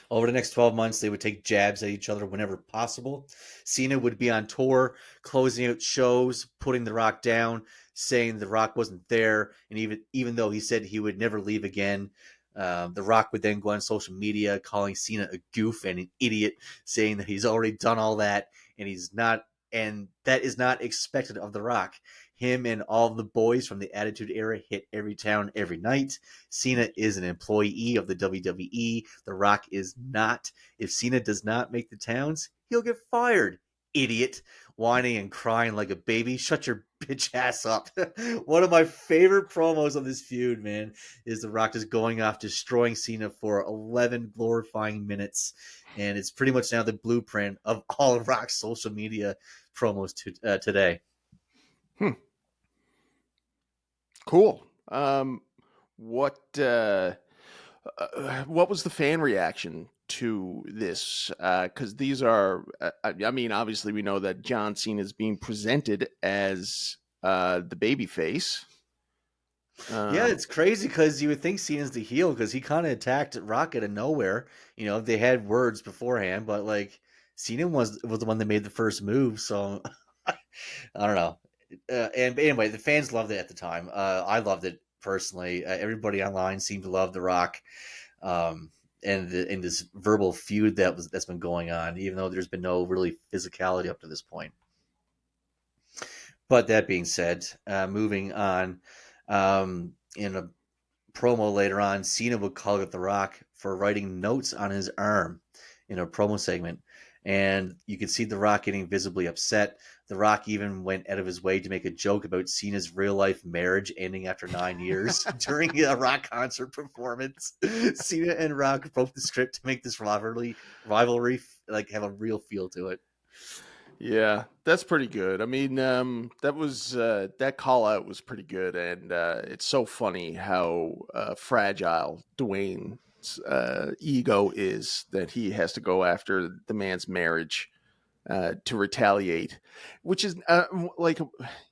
Over the next 12 months, they would take jabs at each other whenever possible. Cena would be on tour, closing out shows, putting The Rock down, saying The Rock wasn't there, and even though he said he would never leave again, The Rock would then go on social media calling Cena a goof and an idiot, saying that he's already done all that and that is not expected of The Rock. Him and all the boys from the Attitude Era hit every town every night. Cena is an employee of the WWE. The Rock is not. If Cena does not make the towns, he'll get fired. Idiot. Whining and crying like a baby. Shut your bitch ass up. One of my favorite promos of this feud, man, is The Rock just going off, destroying Cena for 11 glorifying minutes. And it's pretty much now the blueprint of all of Rock's social media promos today.
Cool. What was the fan reaction to this? Because these are, I mean, obviously we know that John Cena is being presented as the baby face.
Yeah, it's crazy because you would think Cena's the heel because he kind of attacked Rock out of nowhere. You know, they had words beforehand, but like Cena was the one that made the first move. So I don't know. And anyway, the fans loved it at the time. I loved it personally. Everybody online seemed to love The Rock, and in this verbal feud that's been going on, even though there's been no really physicality up to this point. But that being said, moving on, in a promo later on, Cena would call out The Rock for writing notes on his arm in a promo segment. And you could see The Rock getting visibly upset. The Rock even went out of his way to make a joke about Cena's real-life marriage ending after 9 years during a Rock concert performance. Cena and Rock broke the script to make this rivalry like have a real feel to it.
Yeah, that's pretty good. I mean, that was that call out was pretty good, and it's so funny how fragile Dwayne's ego is that he has to go after the man's marriage to retaliate, which is like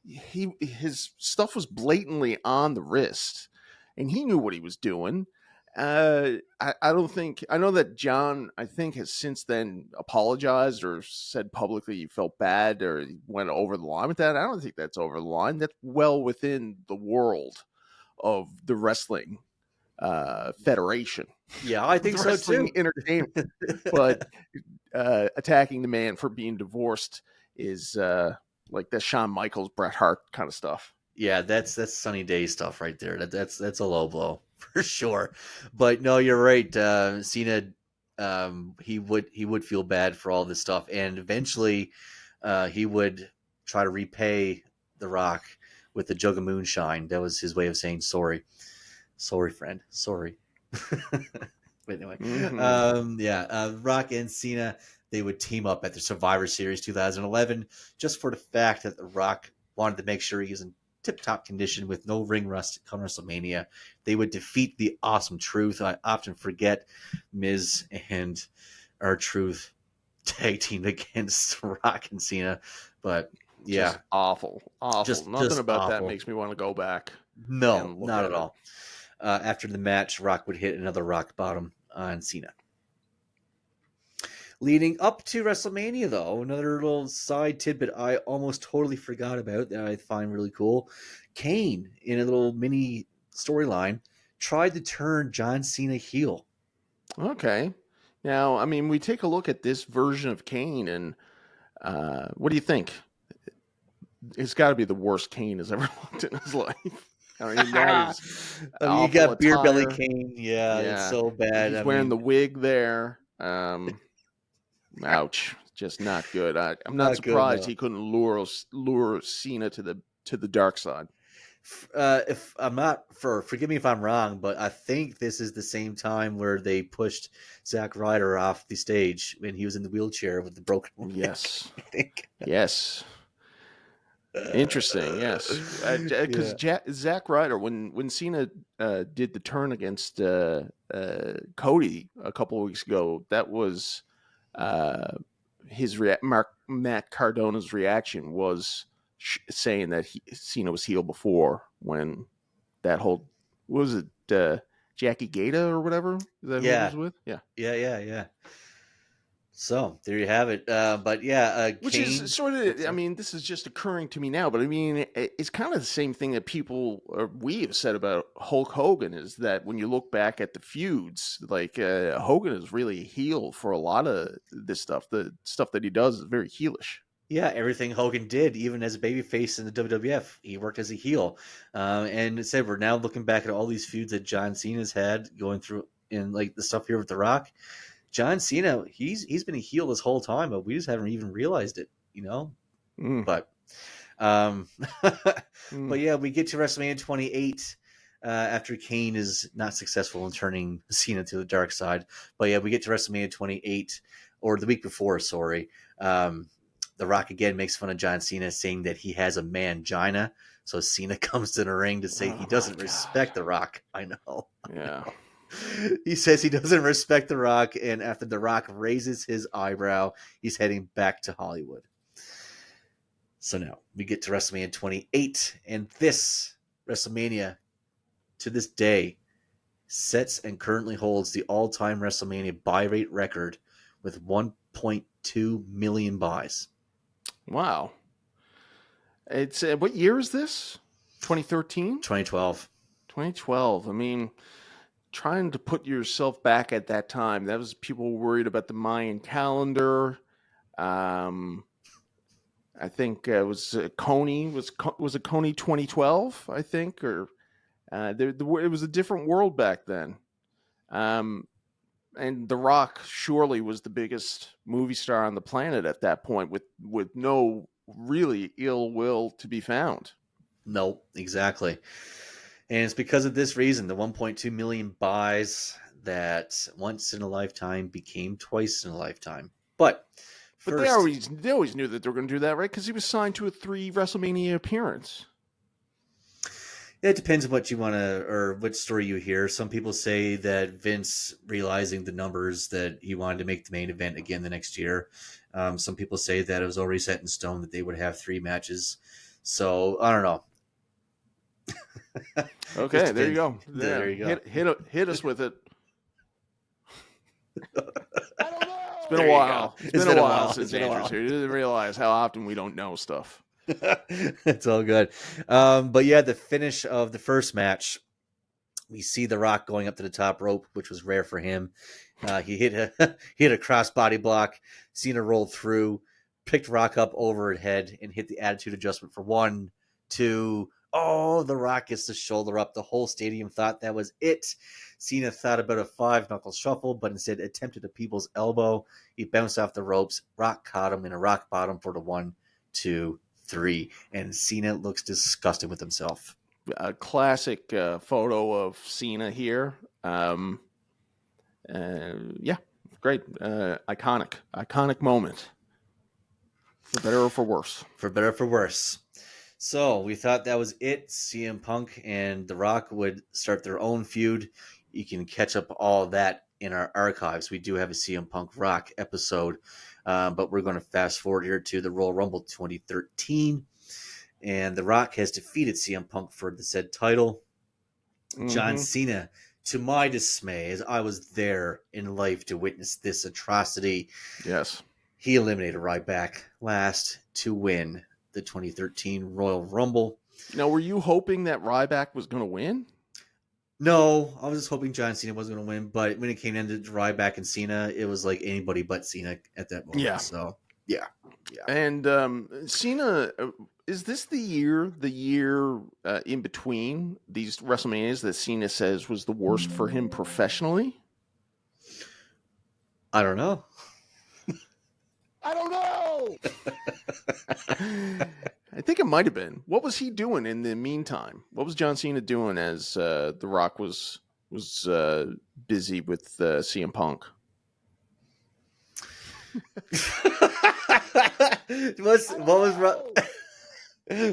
his stuff was blatantly on the wrist, and he knew what he was doing. I don't think I know that John I think has since then apologized or said publicly he felt bad or he went over the line with that. I don't think that's over the line. That's well within the world of the wrestling federation.
Yeah, I think
The
so
wrestling
too.
entertainment. But attacking the man for being divorced is like the Shawn Michaels, Bret Hart kind of stuff.
Yeah, that's Sunny Day stuff right there. That's a low blow for sure. But no, you're right. Cena, he would feel bad for all this stuff, and eventually, he would try to repay The Rock with the jug of moonshine. That was his way of saying sorry. Sorry, friend. Sorry. But anyway, Rock and Cena, they would team up at the Survivor Series 2011 just for the fact that The Rock wanted to make sure he was in tip-top condition with no ring rust come WrestleMania. They would defeat the Awesome Truth. I often forget Miz and R-Truth tag team against Rock and Cena, but yeah,
Just awful. Nothing
just
about that
awful.
makes me want to go back.
No,
look
not
at
at all. After the match, Rock would hit another rock bottom on Cena. Leading up to WrestleMania, though, another little side tidbit I almost totally forgot about that I find really cool. Kane, in a little mini storyline, tried to turn John Cena heel.
Okay. Now, I mean, we take a look at this version of Kane, and what do you think? It's got to be the worst Kane has ever looked in his life. I mean, that is
I mean, you
awful
got beer belly
attire.
Kane. Yeah, it's
Yeah.
so bad.
He's
I
wearing
mean,
the wig there. Ouch. Just not good. I'm not
not good,
surprised
no.
he couldn't lure Cena to the dark side.
If I'm not, forgive me if I'm wrong, but I think this is the same time where they pushed Zack Ryder off the stage when he was in the wheelchair with the broken leg.
Yes.
I think.
Yes. Interesting. Yes. Because Zack Ryder, when Cena did the turn against Cody a couple of weeks ago, that was his Matt Cardona's reaction was saying that Cena was heel before, when that whole, what was it, Jackie Gata or whatever? Is that who he was with? Yeah.
Yeah. So there you have it. But yeah,
Which
Kane,
is sort of, I mean, this is just occurring to me now, but I mean, it's kind of the same thing that people, or we have said about Hulk Hogan, is that when you look back at the feuds, like Hogan is really a heel for a lot of this stuff. The stuff that he does is very heelish.
Yeah, everything Hogan did, even as a babyface in the WWF, he worked as a heel. And it said we're now looking back at all these feuds that John Cena's had going through, in like the stuff here with The Rock. John Cena, he's been a heel this whole time, but we just haven't even realized it, you know. But, but yeah, we get to WrestleMania 28 after Kane is not successful in turning Cena to the dark side. But yeah, we get to WrestleMania 28, or the week before, sorry. The Rock again makes fun of John Cena, saying that he has a mangina. So Cena comes to the ring to say he doesn't respect The Rock. I know.
Yeah.
He says he doesn't respect The Rock, and after The Rock raises his eyebrow, he's heading back to Hollywood. So now we get to WrestleMania 28, and this WrestleMania, to this day, sets and currently holds the all-time WrestleMania buy rate record with 1.2 million buys.
Wow. It's what year is this? 2013?
2012.
2012. I mean, trying to put yourself back at that time, that was, people were worried about the Mayan calendar. I think it was Coney. Was it Coney 2012? I think, or it was a different world back then. And The Rock surely was the biggest movie star on the planet at that point, with no really ill will to be found.
No, exactly. And it's because of this reason, the 1.2 million buys, that once in a lifetime became twice in a lifetime. But
they always knew that they were going to do that, right? Because he was signed to a 3 WrestleMania appearance.
It depends on what you want to, or what story you hear. Some people say that Vince, realizing the numbers, that he wanted to make the main event again the next year. Some people say that it was already set in stone that they would have 3 matches. So I don't know.
Okay, there you go.
There you go.
Hit us with it.
I don't know.
It's been a while. It's been a while since
It's been a
Andrew's here. You didn't realize how often we don't know stuff.
It's all good. But yeah, the finish of the first match, we see The Rock going up to the top rope, which was rare for him. He hit a crossbody block. Cena rolled through, picked Rock up over his head, and hit the attitude adjustment for 1, 2. Oh, The Rock gets the shoulder up. The whole stadium thought that was it. Cena thought about a 5-knuckle shuffle, but instead attempted a people's elbow. He bounced off the ropes. Rock caught him in a rock bottom for the 1, 2, 3. And Cena looks disgusted with himself.
A classic photo of Cena here. Yeah, great. Iconic moment. For better or for worse.
For better or for worse. So we thought that was it. CM Punk and The Rock would start their own feud. You can catch up all that in our archives. We do have a CM Punk Rock episode, but we're going to fast forward here to the Royal Rumble 2013. And The Rock has defeated CM Punk for the said title. Mm-hmm. John Cena to my dismay, as I was there in life to witness this atrocity,
Yes.
he eliminated Ryback last to win the 2013 Royal Rumble.
Now, were you hoping that Ryback was going to win?
No, I was just hoping John Cena was going to win, but when it came into Ryback and Cena, it was like anybody but Cena at that moment.
Yeah.
So, yeah.
And Cena, is this the year in between these WrestleManias that Cena says was the worst for him professionally?
I don't know.
I don't know. I think it might have been. What was he doing in the meantime? What was John Cena doing as The Rock was busy with CM Punk?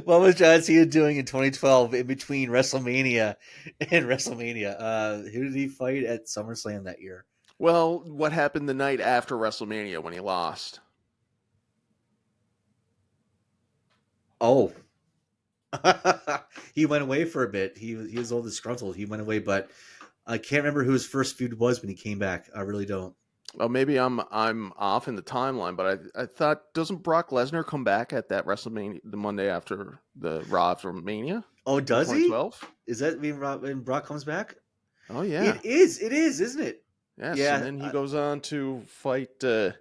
What was John Cena doing in 2012 in between WrestleMania and WrestleMania? Who did he fight at SummerSlam that year?
Well, what happened the night after WrestleMania when he lost?
Oh, he went away for a bit. He was all disgruntled. He went away, but I can't remember who his first feud was when he came back. I really don't.
Well, maybe I'm off in the timeline, but I thought, doesn't Brock Lesnar come back at that WrestleMania the Monday after the Raw after Mania?
Oh, does he?
2012?
Is that when Brock comes back?
Oh yeah,
it is, isn't it?
Yes,
Yeah,
and then he goes on to fight and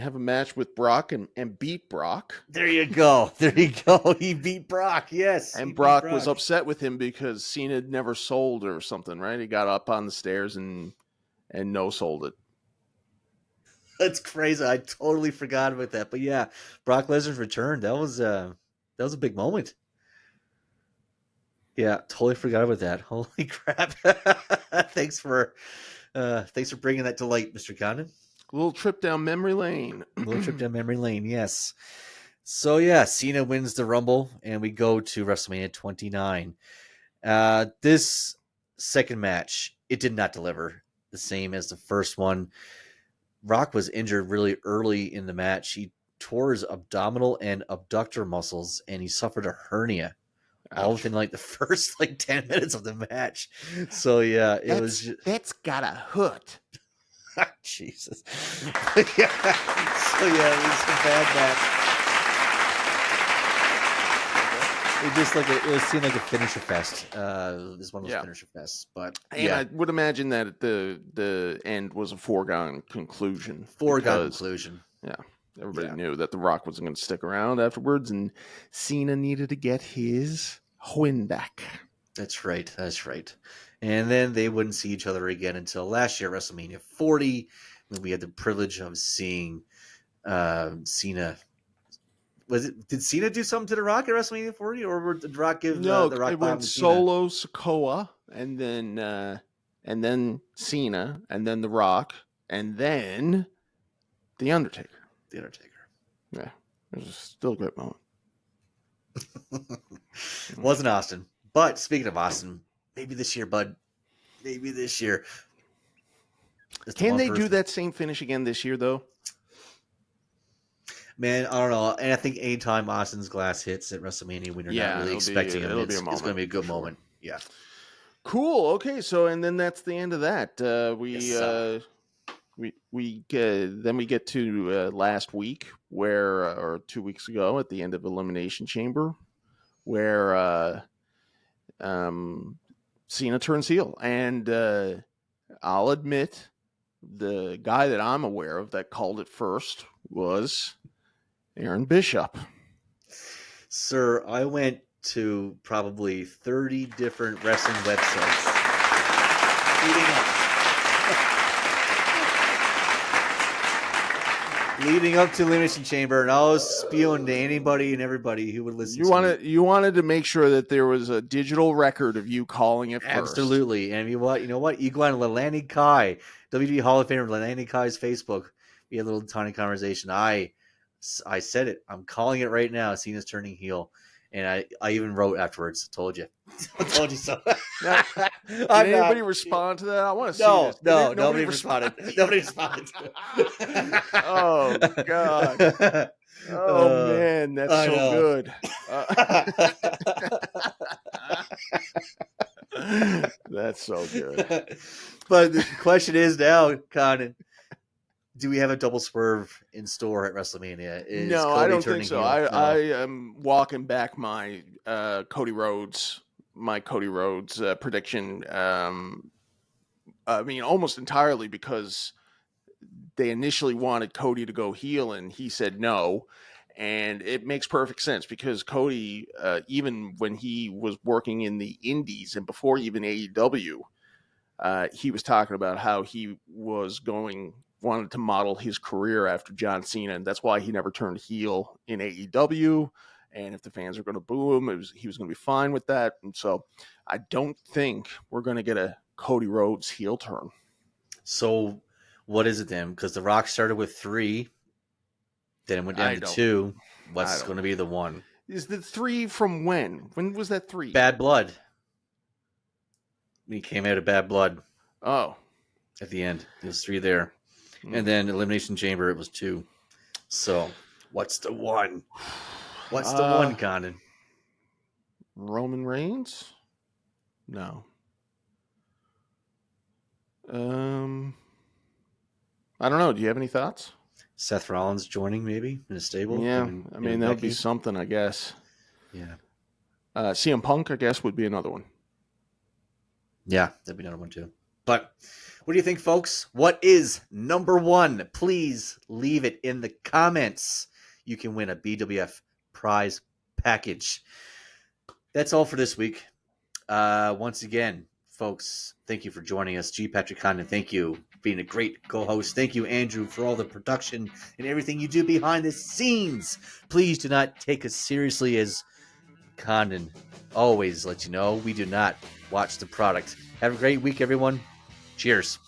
have a match with Brock and beat Brock.
There you go. He beat Brock. Yes,
and Brock was upset with him because Cena had never sold or something, right? He got up on the stairs and no sold it.
That's crazy. I totally forgot about that. But yeah, Brock Lesnar's return. That was a big moment. Yeah, totally forgot about that. Holy crap! Thanks for bringing that to light, Mr. Condon.
A little trip down memory lane.
Yes. So yeah, Cena wins the Rumble, and we go to WrestleMania 29. This second match, it did not deliver the same as the first one. Rock was injured really early in the match. He tore his abdominal and abductor muscles, and he suffered a hernia.
Ouch.
All within like the first 10 minutes of the match. So yeah,
that's gotta hurt.
Jesus. Yeah. So yeah, it was a bad match. It seemed like a finisher fest. This one was a finisher fest, but
and I would imagine that the end was a foregone conclusion.
Yeah,
everybody knew that The Rock wasn't going to stick around afterwards, and Cena needed to get his win back.
That's right. And then they wouldn't see each other again until last year, WrestleMania 40, when we had the privilege of seeing Cena. Did Cena do something to The Rock at WrestleMania 40, or did The Rock give The Rock?
It went solo Sikoa, and then Cena, and then The Rock, and then The Undertaker. Yeah, it was still a great moment.
Wasn't Austin, but speaking of Austin, maybe this year, bud. Maybe this year.
Can they do that same finish again this year, though?
Man, I don't know. And I think anytime Austin's glass hits at WrestleMania when you're not really expecting him, it's going to be a good moment. Yeah.
Cool. Okay. So, and then that's the end of that. We get to last week or 2 weeks ago at the end of Elimination Chamber, where Cena turns heel, and I'll admit the guy that I'm aware of that called it first was Aaron Bishop.
Sir, I went to probably 30 different wrestling websites leading up to Elimination Chamber, and I was spewing to anybody and everybody who would listen
You wanted to make sure that there was a digital record of you calling it first.
Absolutely. And you know what? You go on Leilani Kai, WWE Hall of Famer Leilani Kai's Facebook. We had a little tiny conversation. I said it. I'm calling it right now. Cena's turning heel. And I even wrote afterwards. Told you. I told you so.
Did anybody respond to that? I want to see this.
No, nobody responded. Nobody responded.
Oh, God. Oh, man. That's so good. That's so good.
But the question is now, Conan, do we have a double swerve in store at WrestleMania? Is
No,
Cody
I don't
turning
think so.
heel?
I
No.
am walking back my Cody Rhodes prediction. I mean, almost entirely because they initially wanted Cody to go heel, and he said no. And it makes perfect sense because Cody, even when he was working in the Indies and before even AEW, he was talking about how he wanted to model his career after John Cena, and that's why he never turned heel in AEW. And if the fans are going to boo him, he was going to be fine with that. And so I don't think we're going to get a Cody Rhodes heel turn.
So what is it then? Because The Rock started with 3, then it went down to 2. What's going to be the 1?
Is the 3 from when? When was that 3?
Bad Blood. He came out of Bad Blood
Oh.
at the end. It was 3 there. And then Elimination Chamber, it was 2. So what's the 1? What's the 1, Conan?
Roman Reigns? No. I don't know. Do you have any thoughts?
Seth Rollins joining maybe in a stable?
Yeah,
him
I mean,
and
that would
Becky?
be something, I guess.
Yeah.
CM Punk, I guess, would be another one.
Yeah, that'd be another one too. But what do you think, folks? What is number 1? Please leave it in the comments. You can win a BWF prize package. That's all for this week. Once again, folks, thank you for joining us. G. Patrick Condon, thank you for being a great co-host. Thank you, Andrew, for all the production and everything you do behind the scenes. Please do not take us seriously, as Condon always lets you know. We do not watch the product. Have a great week, everyone. Cheers.